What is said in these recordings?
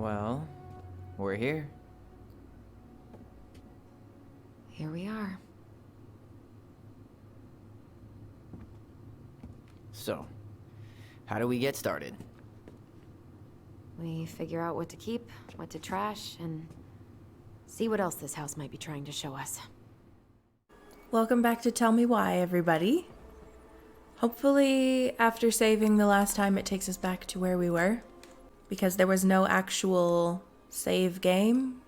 Well, we're here. Here we are. So, how do we get started? We figure out what to keep, what to trash, and see what else this house might be trying to show us. Welcome back to Tell Me Why, everybody. Hopefully, after saving the last time, it takes us back to where we were, because there was no actual save game.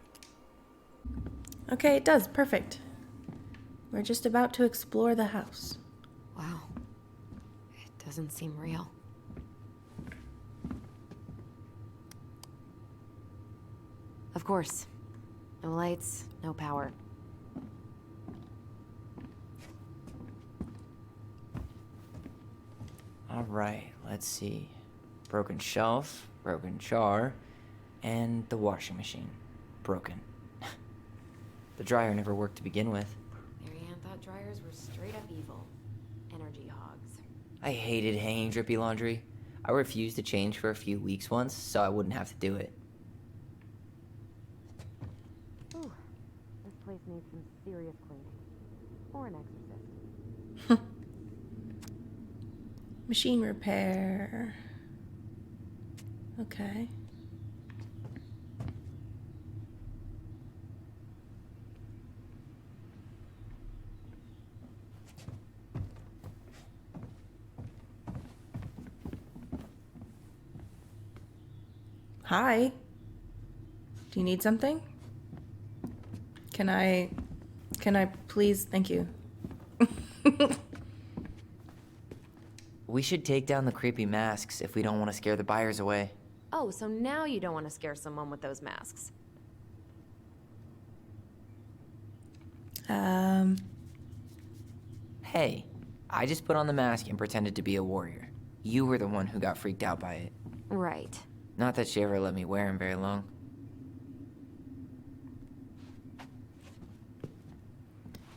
Okay, it does. Perfect. We're just about to explore the house. Wow. It doesn't seem real. Of course. No lights, no power. Alright, let's see. Broken shelf, broken jar, and the washing machine. Broken. The dryer never worked to begin with. Marianne thought dryers were straight up evil. Energy hogs. I hated hanging drippy laundry. I refused to change for a few weeks once, so I wouldn't have to do it. Ooh, this place needs some serious cleaning. Or an exorcist. Machine repair. Okay. Hi. Do you need something? Can I please? Thank you. We should take down the creepy masks if we don't want to scare the buyers away. Oh, so now you don't want to scare someone with those masks. Hey, I just put on the mask and pretended to be a warrior. You were the one who got freaked out by it. Right. Not that she ever let me wear him very long.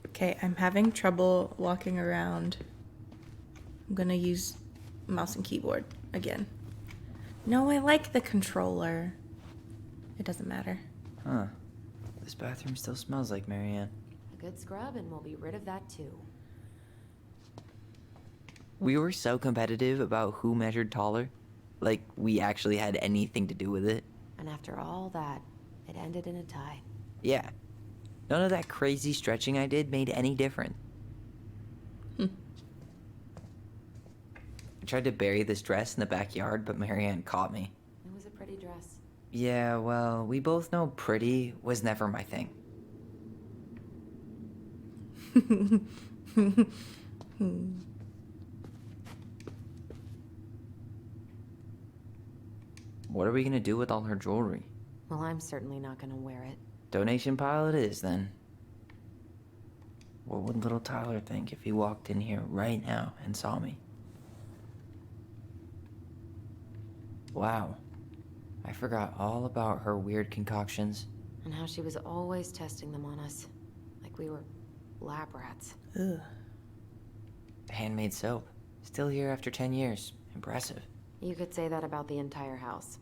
Okay, I'm having trouble walking around. I'm gonna use mouse and keyboard again. No, I like the controller. It doesn't matter. Huh. This bathroom still smells like Marianne. A good scrub and we'll be rid of that too. We were so competitive about who measured taller. Like, we actually had anything to do with it. And after all that, it ended in a tie. Yeah. None of that crazy stretching I did made any difference. I tried to bury this dress in the backyard, but Marianne caught me. It was a pretty dress. Yeah, well, we both know pretty was never my thing. What are we gonna do with all her jewelry? Well, I'm certainly not gonna wear it. Donation pile it is, then. What would little Tyler think if he walked in here right now and saw me? Wow. I forgot all about her weird concoctions. And how she was always testing them on us. Like we were lab rats. Ugh. Handmade soap. Still here after 10 years. Impressive. You could say that about the entire house.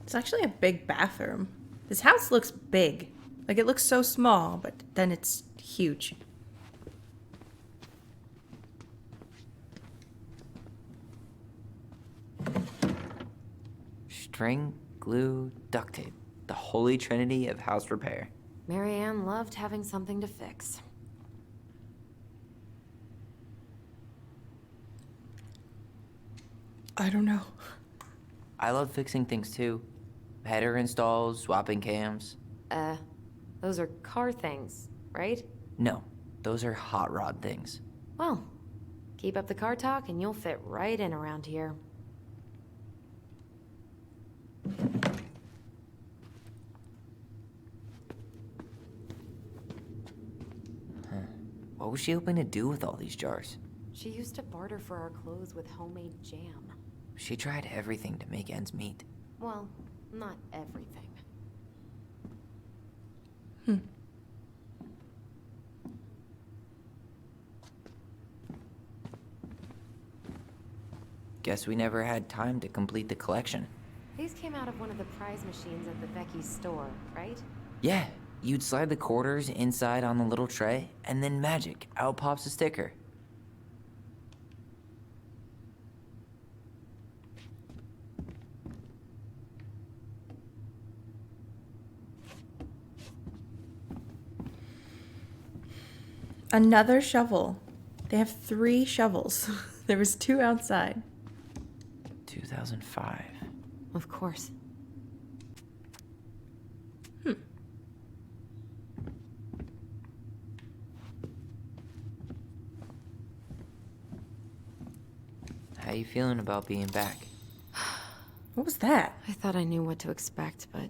It's actually a big bathroom. This house looks big. Like, it looks so small, but then it's huge. String, glue, duct tape. The holy trinity of house repair. Marianne loved having something to fix. I don't know. I love fixing things too. Header installs, swapping cams. Those are car things, right? No, those are hot rod things. Well, keep up the car talk and you'll fit right in around here. What was she hoping to do with all these jars? She used to barter for our clothes with homemade jam. She tried everything to make ends meet. Well, not everything. Guess we never had time to complete the collection. These came out of one of the prize machines at the Becky's store, right? Yeah, you'd slide the quarters inside on the little tray, and then magic, out pops a sticker. Another shovel. They have 3 shovels. There was 2 outside. 2005. Of course. How you feeling about being back? What was that? I thought I knew what to expect, but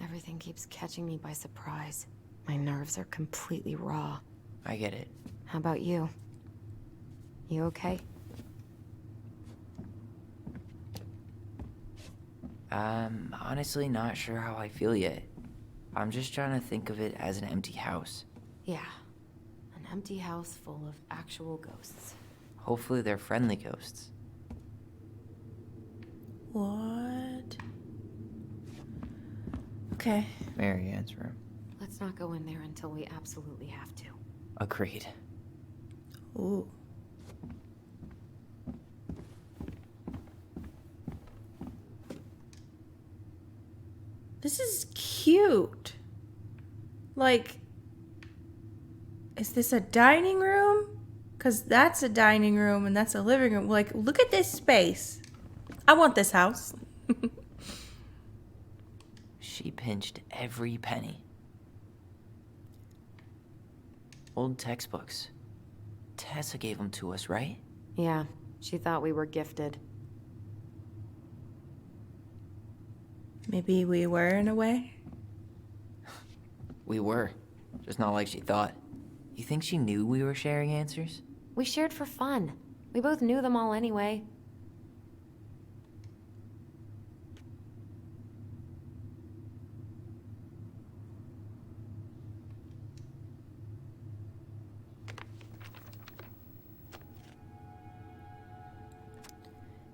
everything keeps catching me by surprise. My nerves are completely raw. I get it. How about you? You okay? I'm honestly not sure how I feel yet. I'm just trying to think of it as an empty house. Yeah. An empty house full of actual ghosts. Hopefully they're friendly ghosts. What? Okay. Mary Ann's room. Let's not go in there until we absolutely have to. Agreed. Ooh. This is cute. Like, is this a dining room? Because that's a dining room and that's a living room. Like, look at this space. I want this house. She pinched every penny. Old textbooks. Tessa gave them to us, right? Yeah, she thought we were gifted. Maybe we were in a way. We were. Just not like she thought. You think she knew we were sharing answers? We shared for fun. We both knew them all anyway.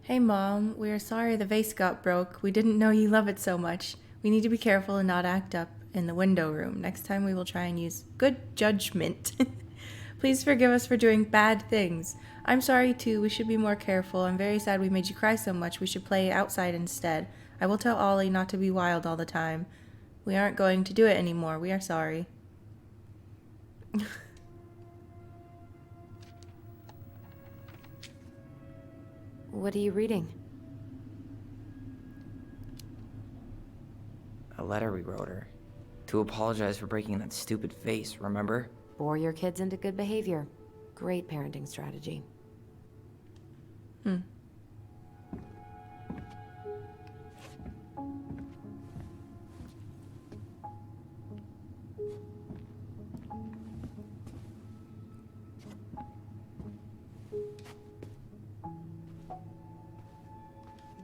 Hey Mom, we are sorry the vase got broke. We didn't know you love it so much. We need to be careful and not act up in the window room. Next time we will try and use good judgment. Please forgive us for doing bad things. I'm sorry too. We should be more careful. I'm very sad we made you cry so much. We should play outside instead. I will tell Ollie not to be wild all the time. We aren't going to do it anymore. We are sorry. What are you reading? A letter we wrote her. To apologize for breaking that stupid vase, remember? Bore your kids into good behavior. Great parenting strategy.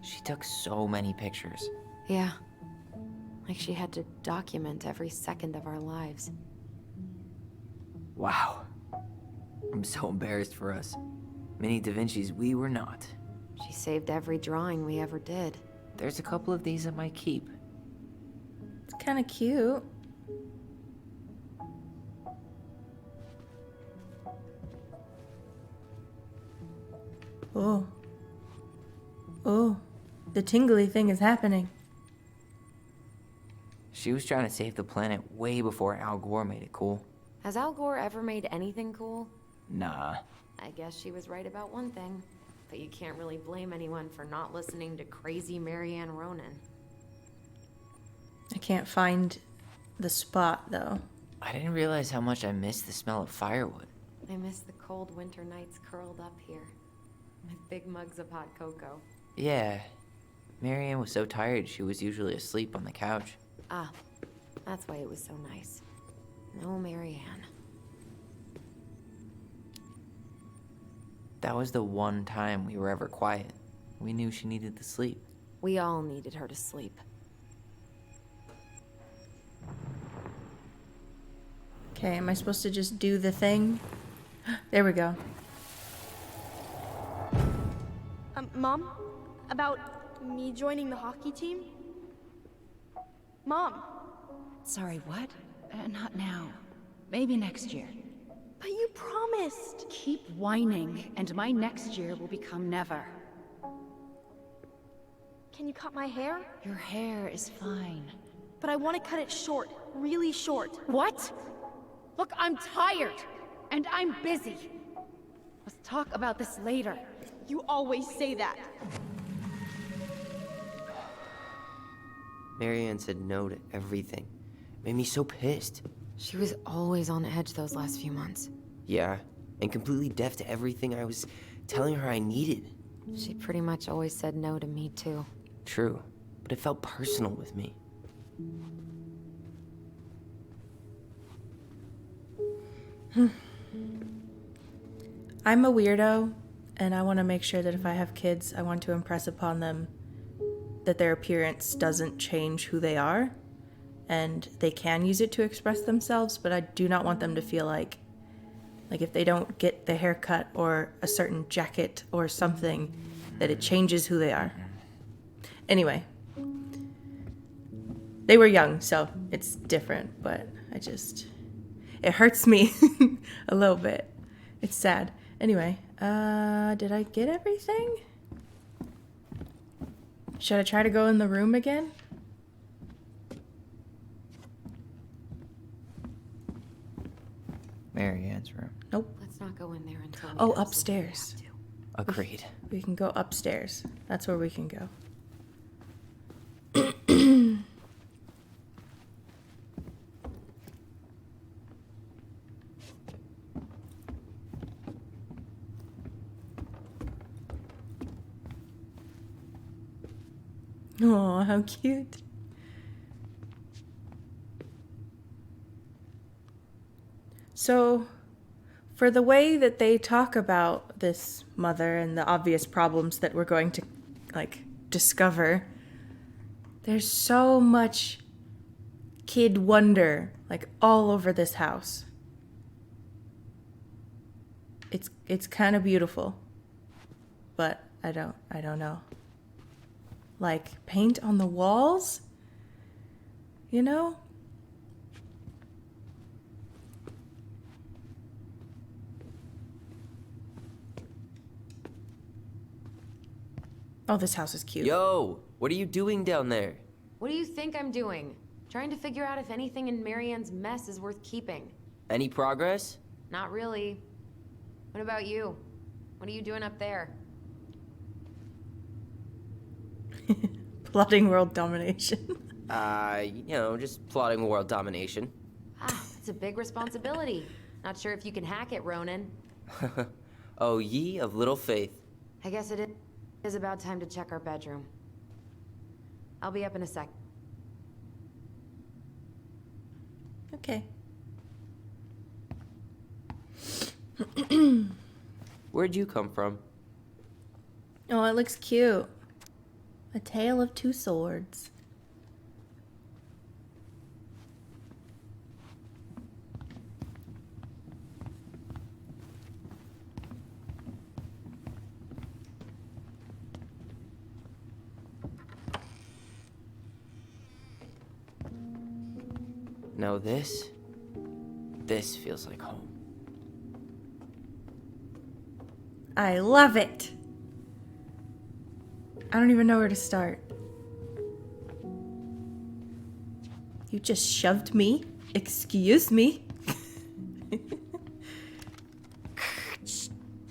She took so many pictures. Yeah. Like she had to document every second of our lives. Wow. I'm so embarrassed for us. Mini Da Vinci's we were not. She saved every drawing we ever did. There's a couple of these I might keep. It's kind of cute. Oh. Oh. The tingly thing is happening. She was trying to save the planet way before Al Gore made it cool. Has Al Gore ever made anything cool? Nah. I guess she was right about one thing. But you can't really blame anyone for not listening to crazy Marianne Ronan. I can't find the spot, though. I didn't realize how much I missed the smell of firewood. I miss the cold winter nights curled up here. With big mugs of hot cocoa. Yeah. Marianne was so tired she was usually asleep on the couch. Ah, that's why it was so nice. No Marianne. That was the one time we were ever quiet. We knew she needed the sleep. We all needed her to sleep. Okay, am I supposed to just do the thing? There we go. Mom? About me joining the hockey team? Mom! Sorry, what? Not now. Maybe next year. But you promised! Keep whining, and my next year will become never. Can you cut my hair? Your hair is fine. But I want to cut it short. Really short. What? Look, I'm tired, and I'm busy. Let's talk about this later. You always say that. Marianne said no to everything. Made me so pissed. She was always on edge those last few months. Yeah, and completely deaf to everything I was telling her I needed. She pretty much always said no to me, too. True, but it felt personal with me. I'm a weirdo, and I want to make sure that if I have kids, I want to impress upon them that their appearance doesn't change who they are, and they can use it to express themselves, but I do not want them to feel like if they don't get the haircut or a certain jacket or something, that it changes who they are. Anyway, they were young, so it's different, but it hurts me a little bit. It's sad. Anyway, did I get everything? Should I try to go in the room again? Marianne's room. Nope. Let's not go in there until we Oh, absolutely upstairs. have to. Agreed. We can go upstairs. That's where we can go. Oh, how cute. So, for the way that they talk about this mother and the obvious problems that we're going to, discover, there's so much kid wonder, all over this house. It's kind of beautiful, but I don't know. Paint on the walls? You know? Oh, this house is cute. Yo, what are you doing down there? What do you think I'm doing? Trying to figure out if anything in Marianne's mess is worth keeping. Any progress? Not really. What about you? What are you doing up there? Plotting world domination. Just plotting world domination. Ah, it's a big responsibility. Not sure if you can hack it, Ronan. Oh, ye of little faith. I guess it is about time to check our bedroom. I'll be up in a sec. Okay. Where'd you come from? Oh, it looks cute. A tale of two swords. Now this feels like home. I love it. I don't even know where to start. You just shoved me? Excuse me?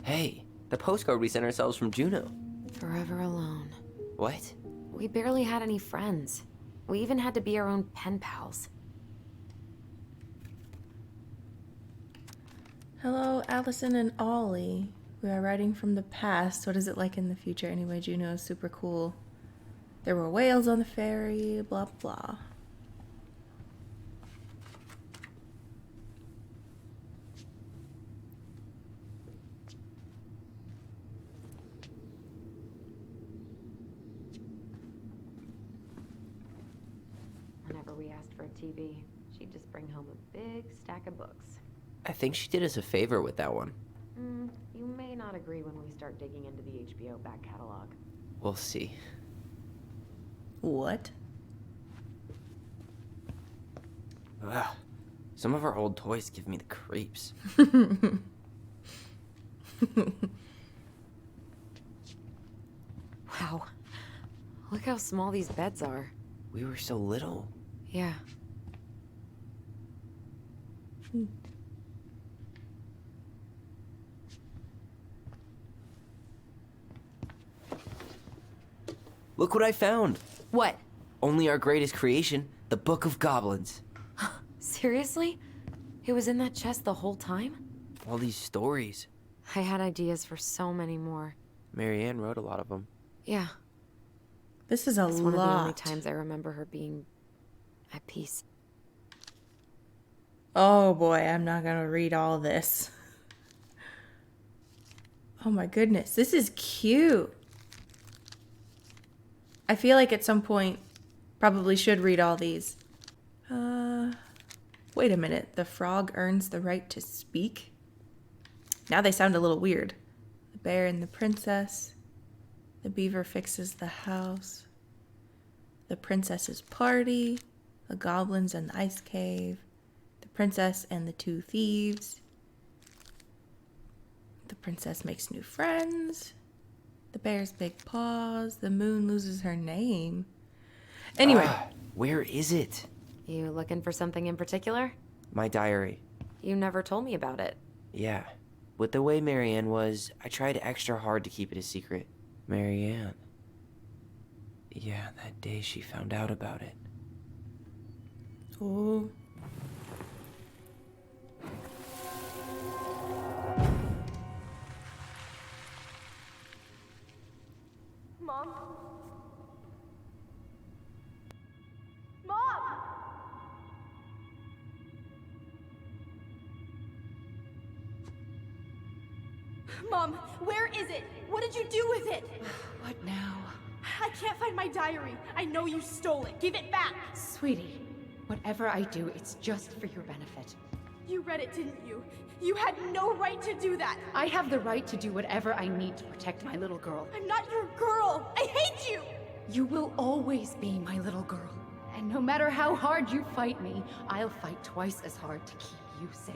Hey, the postcard we sent ourselves from Juneau. Forever alone. What? We barely had any friends. We even had to be our own pen pals. Hello, Allison and Ollie. We are writing from the past. What is it like in the future? Anyway, Juneau is super cool. There were whales on the ferry, blah, blah. Whenever we asked for a TV, she'd just bring home a big stack of books. I think she did us a favor with that one. You may not agree when we start digging into the HBO back catalog. We'll see. What? Ugh. Some of our old toys give me the creeps. Wow. Look how small these beds are. We were so little. Yeah. Look what I found. What? Only our greatest creation, the Book of Goblins. Seriously? It was in that chest the whole time? All these stories. I had ideas for so many more. Marianne wrote a lot of them. Yeah. This is a It's lot. one of the only times I remember her being at peace. Oh boy, I'm not gonna read all this. Oh my goodness, this is cute. I feel like at some point, probably should read all these. Wait a minute. The frog earns the right to speak? Now they sound a little weird. The bear and the princess. The beaver fixes the house. The princess's party. The goblins and the ice cave. The princess and the two thieves. The princess makes new friends. The bear's big paws. The moon loses her name. Anyway. Where is it? You looking for something in particular? My diary. You never told me about it. Yeah. With the way Marianne was, I tried extra hard to keep it a secret. Marianne. Yeah, that day she found out about it. Oh. Mom? Mom! Mom, where is it? What did you do with it? What now? I can't find my diary. I know you stole it. Give it back. Sweetie, whatever I do, it's just for your benefit. You read it, didn't you? You had no right to do that. I have the right to do whatever I need to protect my little girl. I'm not your girl. I hate you. You will always be my little girl. And no matter how hard you fight me, I'll fight twice as hard to keep you safe.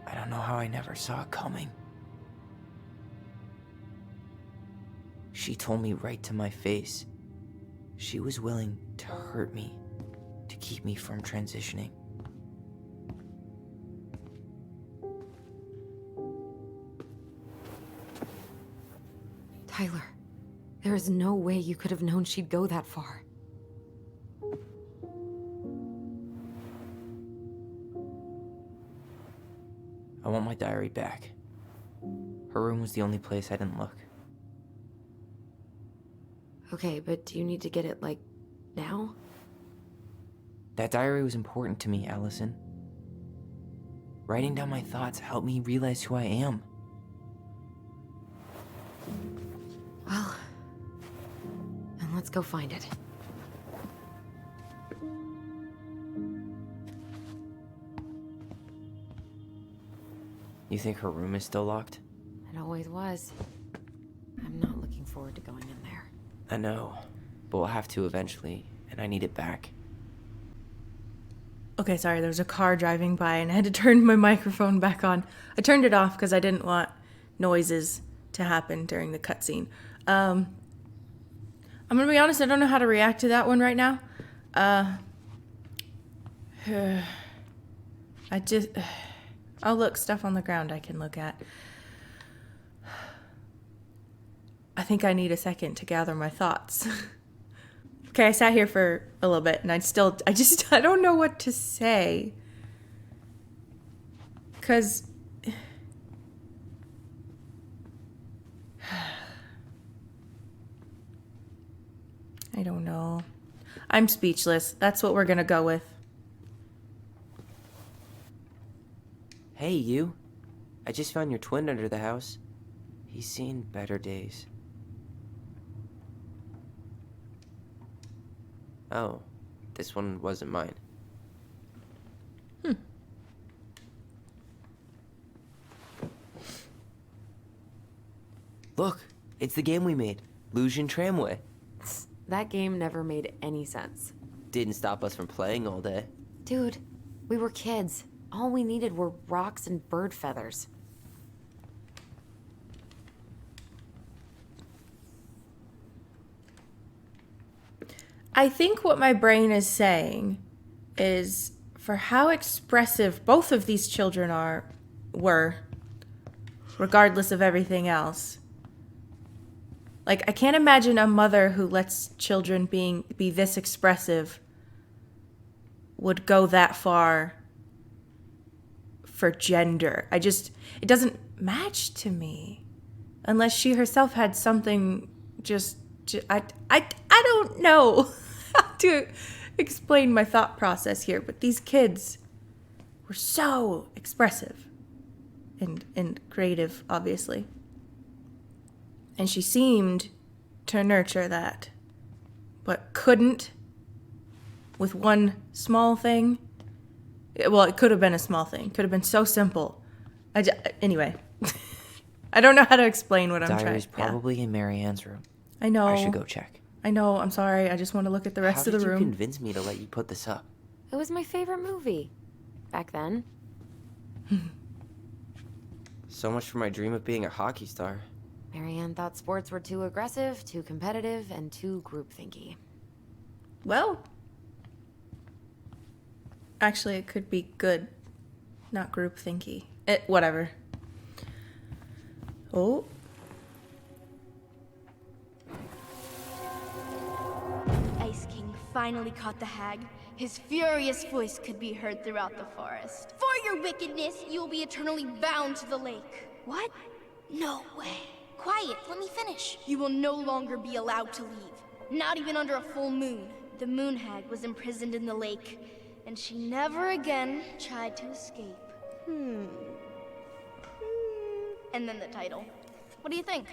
I don't know how I never saw it coming. She told me right to my face. She was willing to hurt me, to keep me from transitioning. Tyler, there is no way you could have known she'd go that far. I want my diary back. Her room was the only place I didn't look. Okay, but do you need to get it, like, now? That diary was important to me, Allison. Writing down my thoughts helped me realize who I am. Well, then let's go find it. You think her room is still locked? It always was. I'm not looking forward to going in there. I know, but we'll have to eventually, and I need it back. Okay, sorry, there was a car driving by and I had to turn my microphone back on. I turned it off because I didn't want noises to happen during the cutscene. I'm gonna be honest, I don't know how to react to that one right now. Oh look, stuff on the ground I can look at. I think I need a second to gather my thoughts. Okay, I sat here for a little bit and I don't know what to say. 'Cause I don't know. I'm speechless. That's what we're gonna go with. Hey, you. I just found your twin under the house. He's seen better days. Oh, this one wasn't mine. Look, it's the game we made, Lusion Tramway. That game never made any sense. Didn't stop us from playing all day. Dude, we were kids. All we needed were rocks and bird feathers. I think what my brain is saying is for how expressive both of these children were, regardless of everything else. Like, I can't imagine a mother who lets children be this expressive would go that far for gender. It doesn't match to me. Unless she herself had something I don't know how to explain my thought process here, but these kids were so expressive and creative, obviously. And she seemed to nurture that, but couldn't with one small thing. Well, it could have been a small thing. Could have been so simple. Anyway, I don't know how to explain what I'm trying. Diary's probably in Marianne's room. I know. I should go check. I know. I'm sorry. I just want to look at the rest of the How did room. you convince me to let you put this up? It was my favorite movie. Back then. So much for my dream of being a hockey star. Marianne thought sports were too aggressive, too competitive, and too groupthinky. Well, actually, it could be good, not groupthinky. Whatever. Oh. Ice King finally caught the hag. His furious voice could be heard throughout the forest. For your wickedness, you will be eternally bound to the lake. What? No way. Quiet, let me finish. You will no longer be allowed to leave. Not even under a full moon. The moon hag was imprisoned in the lake, and she never again tried to escape. And then the title. What do you think?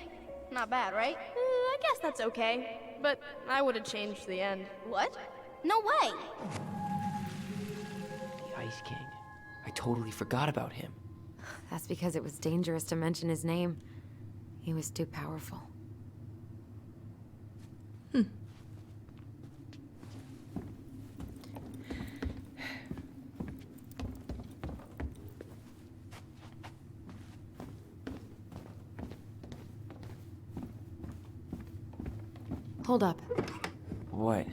Not bad, right? I guess that's okay, but I would have changed the end. What? No way! The Ice King. I totally forgot about him. That's because it was dangerous to mention his name. He was too powerful. Hold up. What?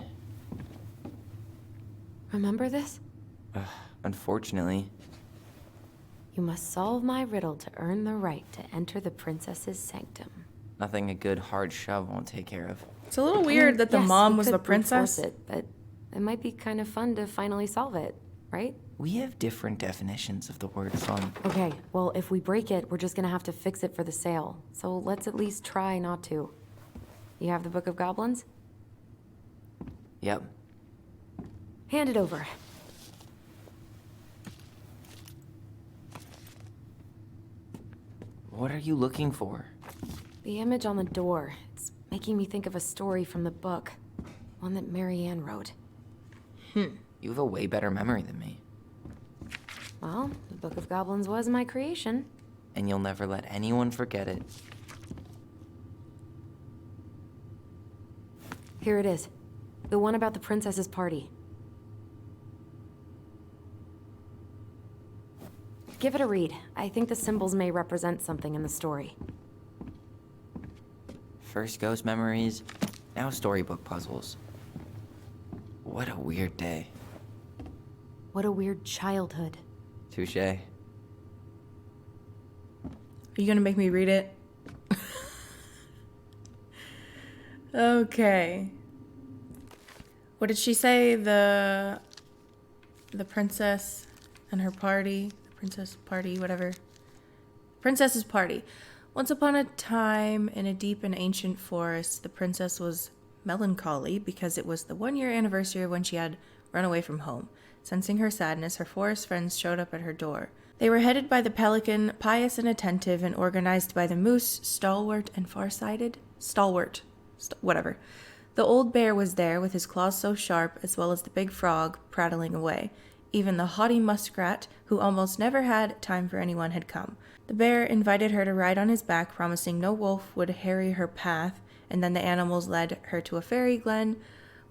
Remember this? Unfortunately. You must solve my riddle to earn the right to enter the princess's sanctum. Nothing a good hard shove won't take care of. It's a little weird that the Yes, mom we was could the brute force princess. it, but it might be kind of fun to finally solve it, right? We have different definitions of the word fun. Okay, well, if we break it, we're just gonna have to fix it for the sale. So let's at least try not to. You have the Book of Goblins? Yep. Hand it over. What are you looking for? The image on the door. It's making me think of a story from the book. One that Marianne wrote. You have a way better memory than me. Well, the Book of Goblins was my creation. And you'll never let anyone forget it. Here it is. The one about the princess's party. Give it a read. I think the symbols may represent something in the story. First ghost memories, now storybook puzzles. What a weird day. What a weird childhood. Touché. Are you gonna make me read it? Okay. What did she say? The princess and her party. The princess party, whatever. Princess's party. Once upon a time, in a deep and ancient forest, the princess was melancholy because it was the 1-year anniversary of when she had run away from home. Sensing her sadness, her forest friends showed up at her door. They were headed by the pelican, pious and attentive, and organized by the moose, stalwart and farsighted? Whatever. The old bear was there with his claws so sharp, as well as the big frog prattling away. Even the haughty muskrat, who almost never had time for anyone, had come. The bear invited her to ride on his back, promising no wolf would harry her path, and then the animals led her to a fairy glen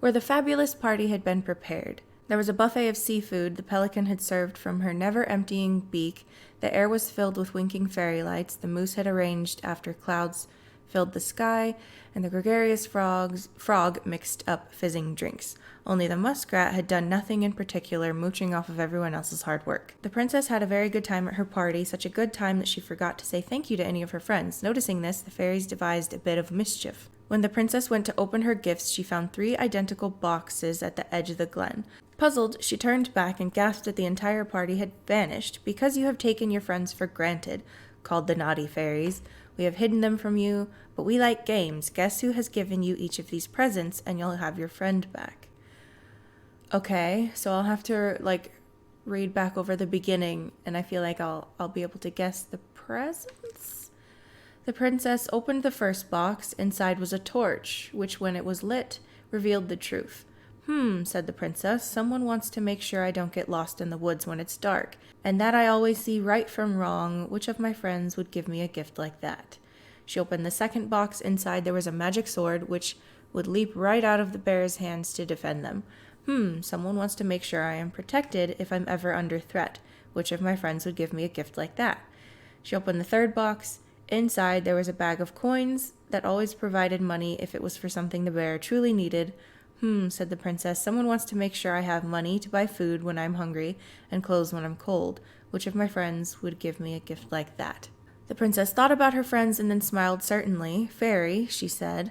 where the fabulous party had been prepared. There was a buffet of seafood the pelican had served from her never-emptying beak. The air was filled with winking fairy lights. The moose had arranged after clouds filled the sky, and the gregarious frog mixed up fizzing drinks. Only the muskrat had done nothing in particular, mooching off of everyone else's hard work. The princess had a very good time at her party, such a good time that she forgot to say thank you to any of her friends. Noticing this, the fairies devised a bit of mischief. When the princess went to open her gifts, she found 3 identical boxes at the edge of the glen. Puzzled, she turned back and gasped that the entire party had vanished. "Because you have taken your friends for granted," called the naughty fairies. "We have hidden them from you, but we like games. Guess who has given you each of these presents, and you'll have your friend back." Okay, so I'll have to, read back over the beginning, and I feel like I'll be able to guess the presents? The princess opened the first box. Inside was a torch, which, when it was lit, revealed the truth. Said the princess. "Someone wants to make sure I don't get lost in the woods when it's dark, and that I always see right from wrong. Which of my friends would give me a gift like that?" She opened the second box. Inside there was a magic sword, which would leap right out of the bear's hands to defend them. Someone wants to make sure I am protected if I'm ever under threat. Which of my friends would give me a gift like that? She opened the third box. Inside there was a bag of coins that always provided money if it was for something the bear truly needed. Said the princess. "Someone wants to make sure I have money to buy food when I'm hungry and clothes when I'm cold. Which of my friends would give me a gift like that?" The princess thought about her friends and then smiled. "Certainly, fairy," she said.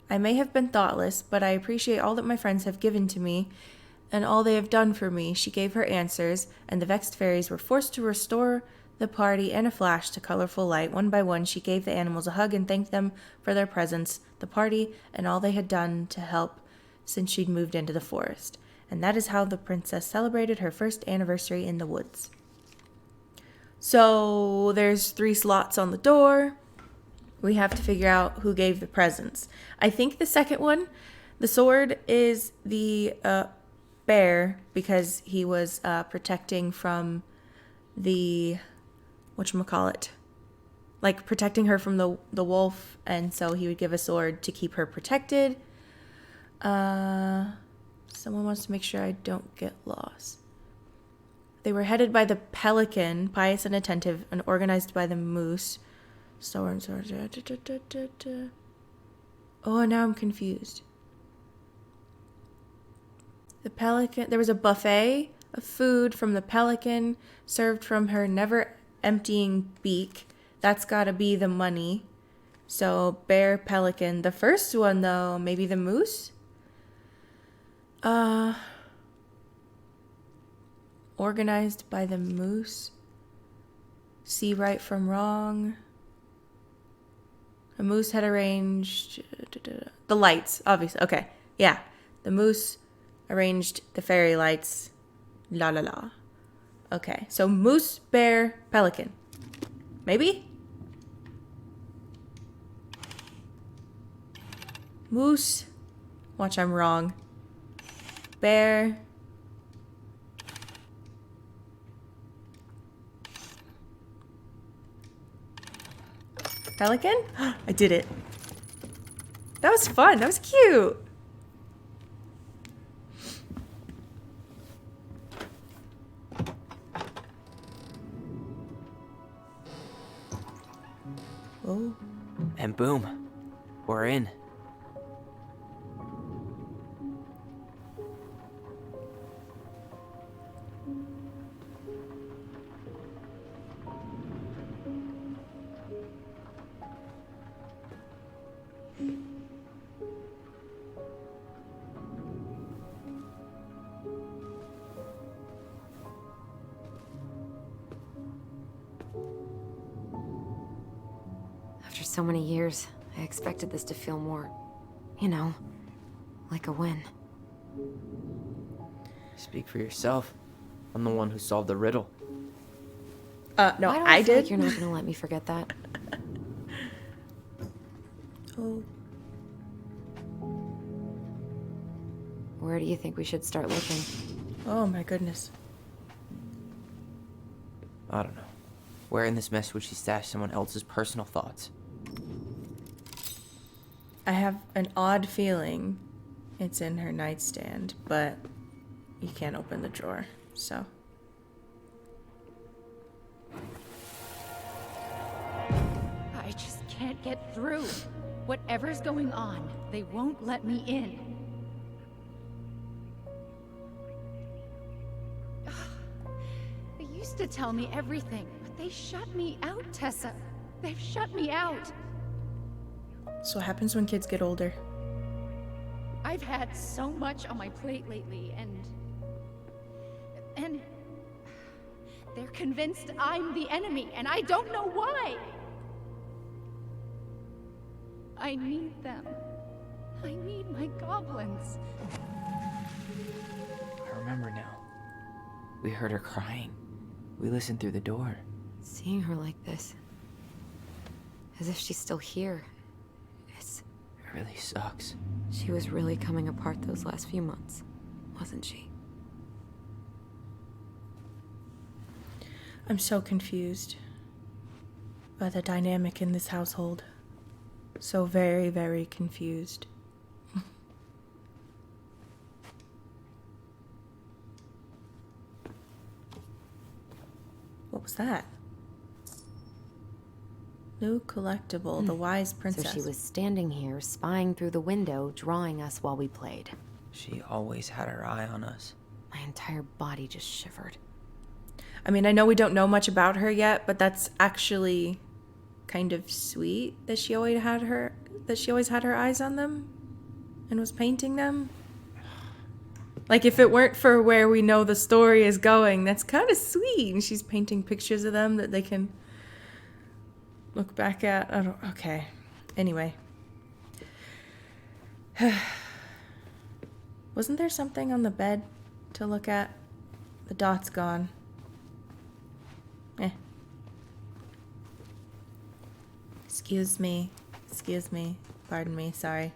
"I may have been thoughtless, but I appreciate all that my friends have given to me and all they have done for me." She gave her answers, and the vexed fairies were forced to restore the party in a flash to colorful light. One by one, she gave the animals a hug and thanked them for their presence, the party, and all they had done to help since she'd moved into the forest. And that is how the princess celebrated her first anniversary in the woods. So there's 3 slots on the door. We have to figure out who gave the presents. I think the second one, the sword, is the bear, because he was protecting from the, whatchamacallit, protecting her from the wolf, and so he would give a sword to keep her protected. Someone wants to make sure I don't get lost. They were headed by the pelican, pious and attentive, and organized by the moose. Oh, now I'm confused. The pelican, there was a buffet of food from the pelican, served from her never-emptying beak. That's gotta be the money. So, bear, pelican. The first one, though, maybe the moose? Organized by the moose. See right from wrong. The moose had arranged the lights, obviously. Okay, yeah. The moose arranged the fairy lights. La la la. Okay, so moose, bear, pelican. Maybe? Moose. Watch, I'm wrong. Bear. Pelican? I did it. That was fun. That was cute. Oh. And boom, we're in. After so many years, I expected this to feel more, you know, Like a win. Speak for yourself. I'm the one who solved the riddle. No, Why do I feel did. like you're not gonna let me forget that? Oh, Where do you think we should start looking? oh my goodness. I don't know. Where in this mess would she stash someone else's personal thoughts? I have an odd feeling it's in her nightstand, but you can't open the drawer, so. I just can't get through. Whatever's going on, they won't let me in. They used to tell me everything, but they shut me out, Tessa. They've shut me out. So what happens when kids get older? I've had so much on my plate lately, and they're convinced I'm the enemy, and I don't know why. I need them. I need my goblins. I remember now. We heard her crying. We listened through the door. Seeing her like this. As if she's still here. It really sucks. She was really coming apart those last few months, wasn't she? I'm so confused by the dynamic in this household. So very, very confused. What was that? New collectible, the Wise Princess. So she was standing here, spying through the window, drawing us while we played. She always had her eye on us. My entire body just shivered. I mean, I know we don't know much about her yet, but that's actually kind of sweet that she always had her eyes on them and was painting them. Like, if it weren't for where we know the story is going, that's kind of sweet. And she's painting pictures of them that they can look back at. Okay. Anyway. Wasn't there something on the bed to look at? The dot's gone. Excuse me. Pardon me. Sorry.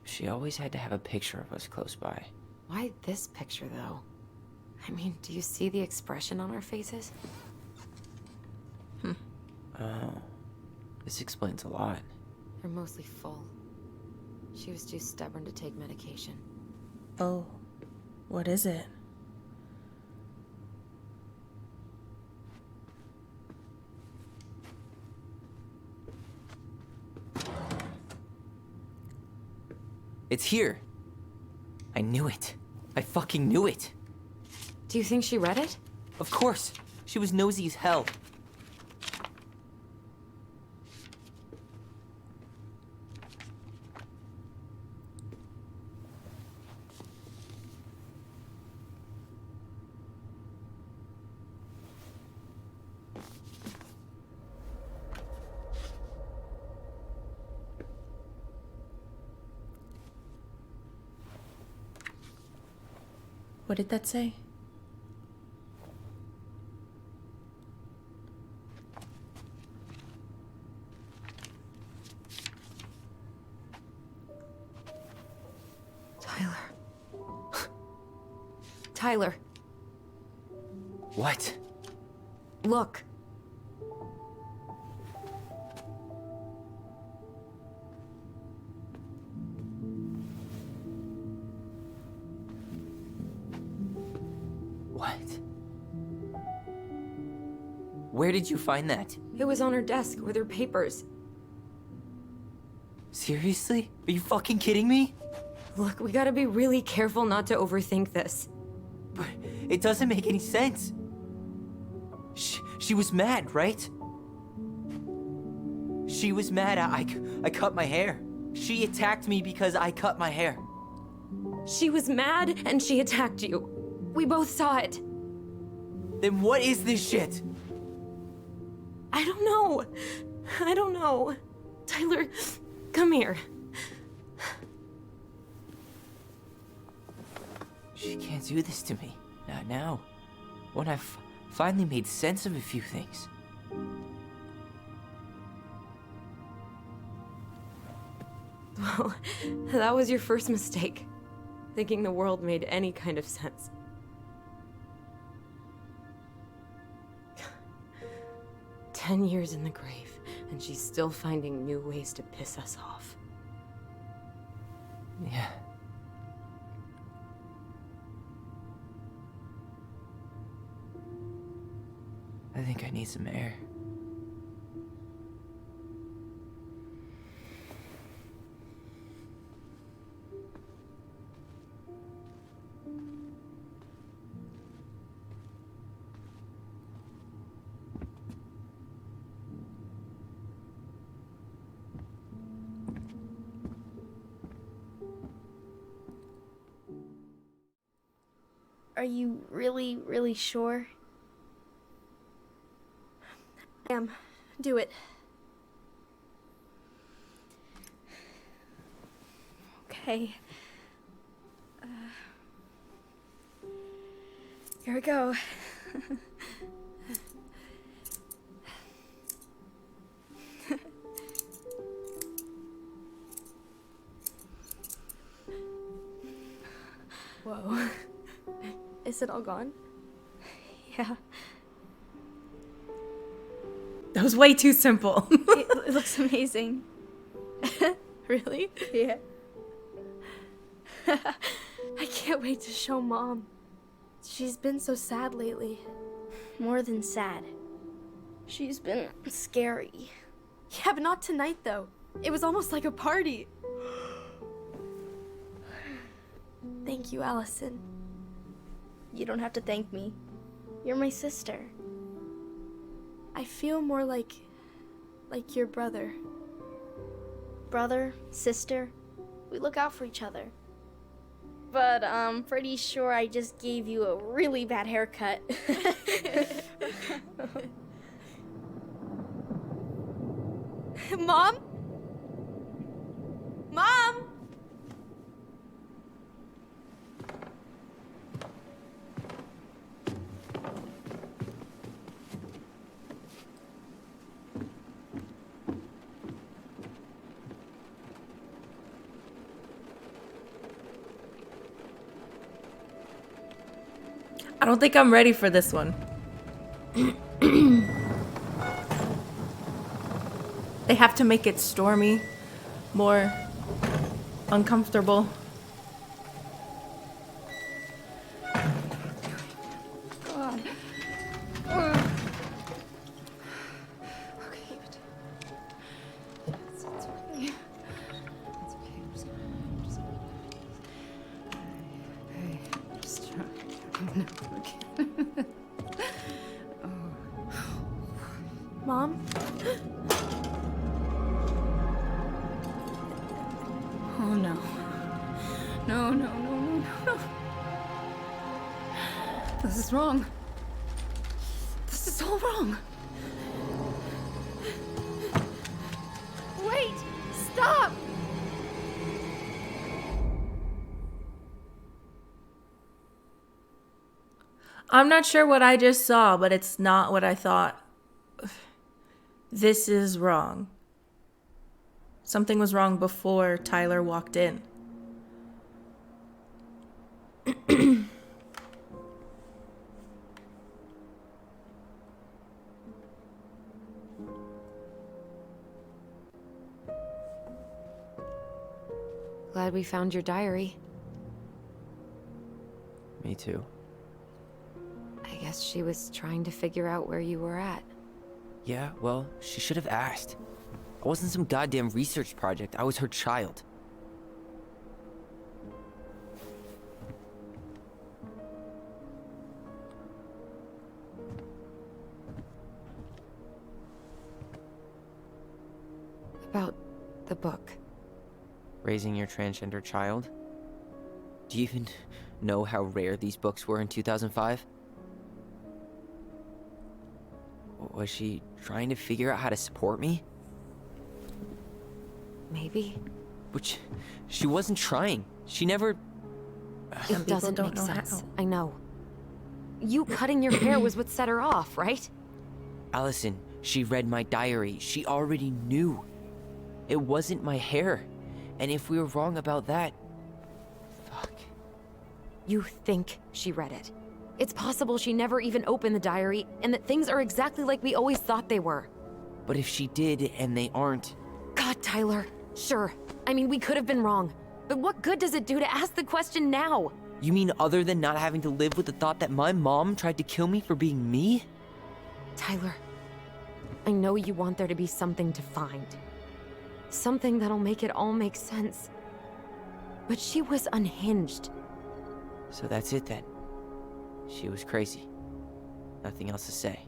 She always had to have a picture of us close by. Why this picture, though? I mean, do you see the expression on our faces? Oh. This explains a lot. They're mostly full. She was too stubborn to take medication. Oh. What is it? It's here. I knew it. I fucking knew it. Do you think she read it? Of course. She was nosy as hell. What did that say? Tyler. What? Look. What? Where did you find that? It was on her desk with her papers. Seriously? Are you fucking kidding me? Look, we gotta be really careful not to overthink this. But it doesn't make any sense. She was mad, right? She was mad I cut my hair. She attacked me because I cut my hair. She was mad and she attacked you. We both saw it. Then what is this shit? I don't know. Tyler, come here. She can't do this to me. Not now. When I've finally made sense of a few things. Well, that was your first mistake. Thinking the world made any kind of sense. "10 years in the grave, and she's still finding new ways to piss us off." Yeah. I think I need some air. Are you really, really sure? I am. Do it. Okay. Here we go. Whoa. Is it all gone? Yeah. That was way too simple. It looks amazing. Really? Yeah. I can't wait to show Mom. She's been so sad lately. More than sad. She's been scary. Yeah, but not tonight, though. It was almost like a party. Thank you, Allison. You don't have to thank me. You're my sister. I feel more like your brother. Brother, sister, we look out for each other. But I'm pretty sure I just gave you a really bad haircut. Mom? Mom! I don't think I'm ready for this one. They have to make it stormy, more uncomfortable. God. Okay, but it's okay. It's okay. I'm just hey, just try. No, okay. Mom? Oh no. No, no, no, no, no, no. This is wrong. This is all wrong. Wait! Stop! I'm not sure what I just saw, but it's not what I thought. This is wrong. Something was wrong before Tyler walked in. Glad we found your diary. Me too. I guess she was trying to figure out where you were at. Yeah, well, she should have asked. I wasn't some goddamn research project. I was her child. About the book. Raising your transgender child? Do you even know how rare these books were in 2005? Was she trying to figure out how to support me? Maybe. Which, she wasn't trying. She never... Some It people doesn't don't make know sense. how. I know. You cutting your hair was what set her off, right? Allison, she read my diary. She already knew. It wasn't my hair. And if we were wrong about that... Fuck. You think she read it. It's possible she never even opened the diary, and that things are exactly like we always thought they were. But if she did, and they aren't... God, Tyler. Sure. I mean, we could have been wrong. But what good does it do to ask the question now? You mean other than not having to live with the thought that my mom tried to kill me for being me? Tyler, I know you want there to be something to find. Something that'll make it all make sense. But she was unhinged. So that's it then. She was crazy. Nothing else to say.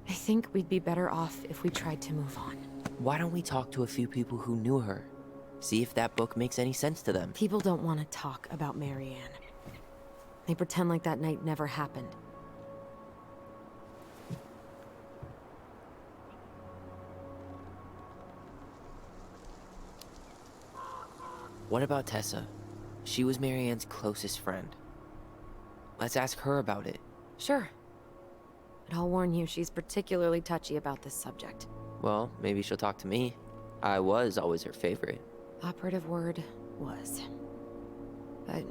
I think we'd be better off if we tried to move on. Why don't we talk to a few people who knew her? See if that book makes any sense to them. People don't want to talk about Marianne. They pretend like that night never happened. What about Tessa? She was Marianne's closest friend. Let's ask her about it. Sure. But I'll warn you, she's particularly touchy about this subject. Well, maybe she'll talk to me. I was always her favorite. Operative word was. But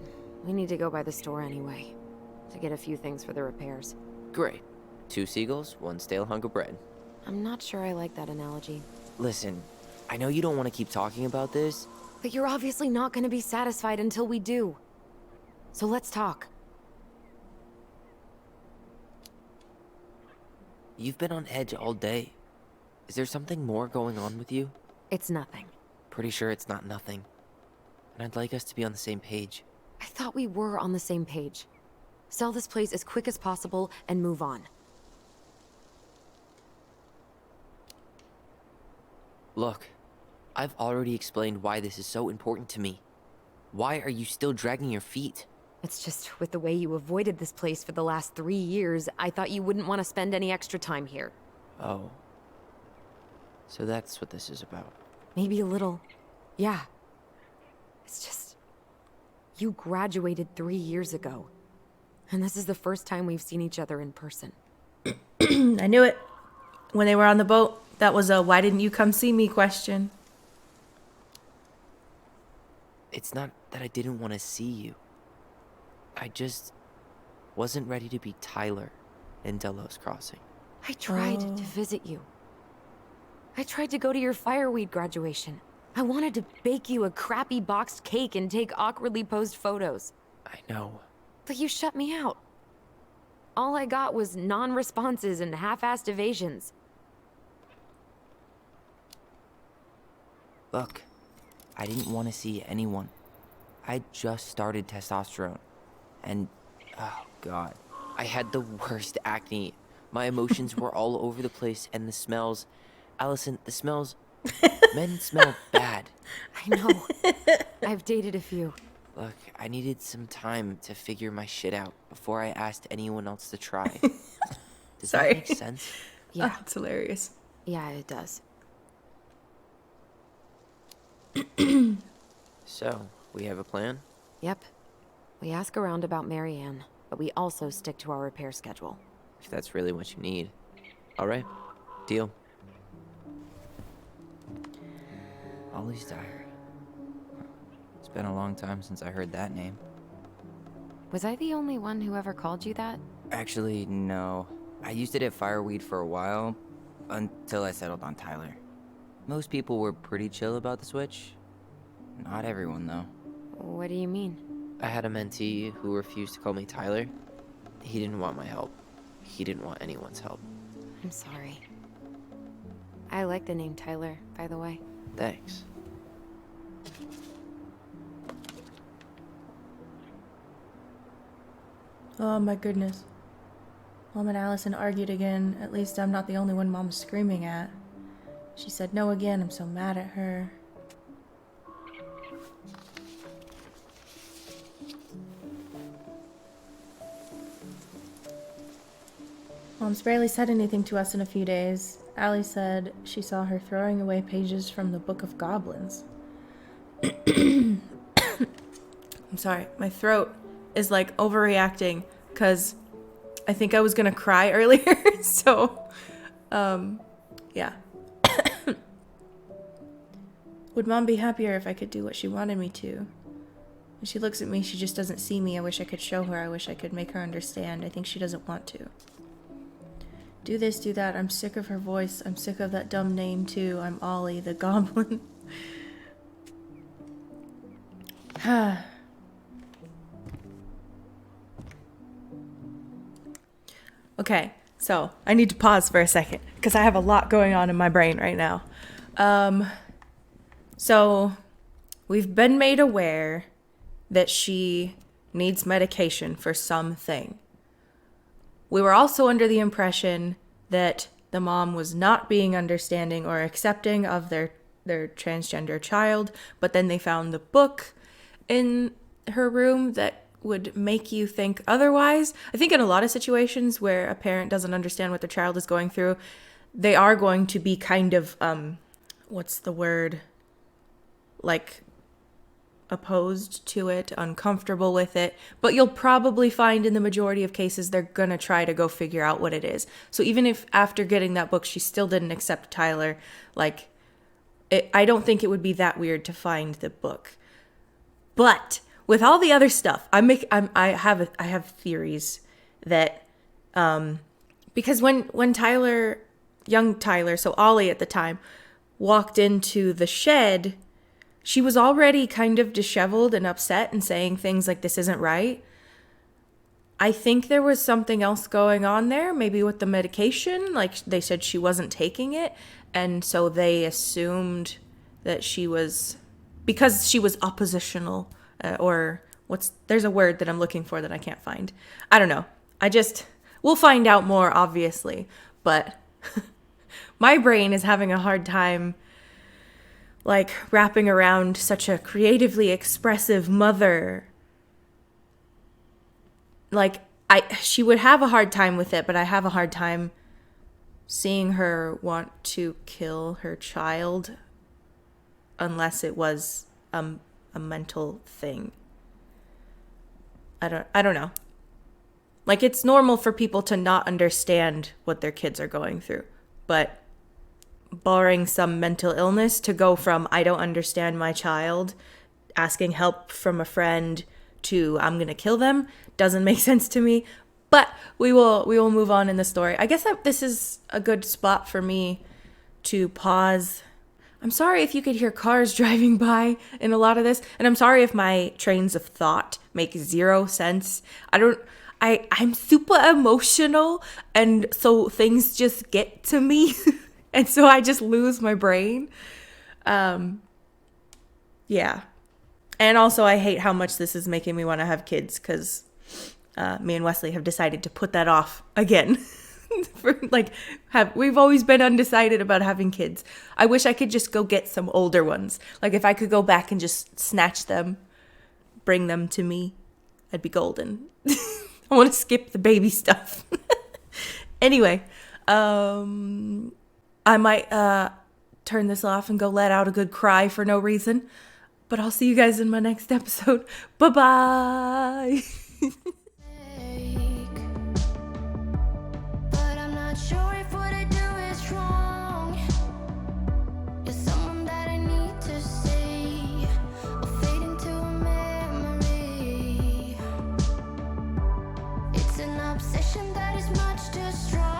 we need to go by the store anyway, to get a few things for the repairs. Great. 2 seagulls, 1 stale hunk of bread. I'm not sure I like that analogy. Listen, I know you don't want to keep talking about this. But you're obviously not going to be satisfied until we do. So let's talk. You've been on edge all day. Is there something more going on with you? It's nothing. Pretty sure it's not nothing. And I'd like us to be on the same page. I thought we were on the same page. Sell this place as quick as possible and move on. Look, I've already explained why this is so important to me. Why are you still dragging your feet? It's just with the way you avoided this place for the last 3 years, I thought you wouldn't want to spend any extra time here. Oh. So that's what this is about. Maybe a little. Yeah. It's just... You graduated 3 years ago. And this is the first time we've seen each other in person. I knew it. When they were on the boat, that was a "why didn't you come see me" question. It's not that I didn't want to see you. I just wasn't ready to be Tyler in Delos Crossing. I tried to visit you. I tried to go to your fireweed graduation. I wanted to bake you a crappy boxed cake and take awkwardly posed photos. I know. But you shut me out. All I got was non-responses and half-assed evasions. Look, I didn't want to see anyone. I just started testosterone. And, oh god, I had the worst acne. My emotions were all over the place, and the smells... Allison, the smells... Men smell bad. I know. I've dated a few. Look, I needed some time to figure my shit out before I asked anyone else to try. Does Sorry. that make sense? Yeah, Oh, it's hilarious. yeah, it does. So, we have a plan? Yep. We ask around about Marianne, but we also stick to our repair schedule. If that's really what you need. Alright, deal. Ollie's diary. It's been a long time since I heard that name. Was I the only one who ever called you that? Actually, no. I used it at Fireweed for a while, until I settled on Tyler. Most people were pretty chill about the switch. Not everyone, though. What do you mean? I had a mentee who refused to call me Tyler. He didn't want my help. He didn't want anyone's help. I'm sorry. I like the name Tyler, by the way. Thanks. Oh my goodness. Mom and Allison argued again. At least I'm not the only one Mom's screaming at. She said no again. I'm so mad at her. Mom's barely said anything to us in a few days. Allie said she saw her throwing away pages from the Book of Goblins. I'm sorry. My throat is like overreacting because I think I was gonna cry earlier. So, yeah. Would Mom be happier if I could do what she wanted me to? When she looks at me, she just doesn't see me. I wish I could show her. I wish I could make her understand. I think she doesn't want to. Do this, do that. I'm sick of her voice. I'm sick of that dumb name, too. I'm Ollie, the goblin. Okay, so I need to pause for a second because I have a lot going on in my brain right now. So we've been made aware that she needs medication for something. We were also under the impression that the mom was not being understanding or accepting of their transgender child, but then they found the book in her room that would make you think otherwise. I think in a lot of situations where a parent doesn't understand what their child is going through, they are going to be kind of, what's the word? Like, opposed to it, uncomfortable with it. But you'll probably find in the majority of cases they're going to try to go figure out what it is. So even if after getting that book she still didn't accept Tyler, like, I don't think it would be that weird to find the book. But with all the other stuff, I have theories that because when Tyler, young Tyler, so Ollie at the time, walked into the shed, she was already kind of disheveled and upset and saying things like, this isn't right. I think there was something else going on there, maybe with the medication. Like they said she wasn't taking it. And so they assumed that she was, because she was oppositional there's a word that I'm looking for that I can't find. I don't know. We'll find out more, obviously. But my brain is having a hard time like wrapping around such a creatively expressive mother. Like she would have a hard time with it, but I have a hard time seeing her want to kill her child unless it was a mental thing. I don't know. Like, it's normal for people to not understand what their kids are going through, but barring some mental illness, to go from I don't understand my child, asking help from a friend, to I'm gonna kill them doesn't make sense to me. But we will move on in the story. I guess that this is a good spot for me to pause. I'm sorry if you could hear cars driving by in a lot of this, and I'm sorry if my trains of thought make zero sense. I'm super emotional, and so things just get to me, and so I just lose my brain. Yeah. And also I hate how much this is making me want to have kids, because me and Wesley have decided to put that off again. We've always been undecided about having kids. I wish I could just go get some older ones. Like, if I could go back and just snatch them, bring them to me, I'd be golden. I want to skip the baby stuff. Anyway, I might turn this off and go let out a good cry for no reason. But I'll see you guys in my next episode. Bye-bye. Sure if what I do is wrong. You're someone that I need to see. I'll fade into a memory. It's an obsession that is much too strong.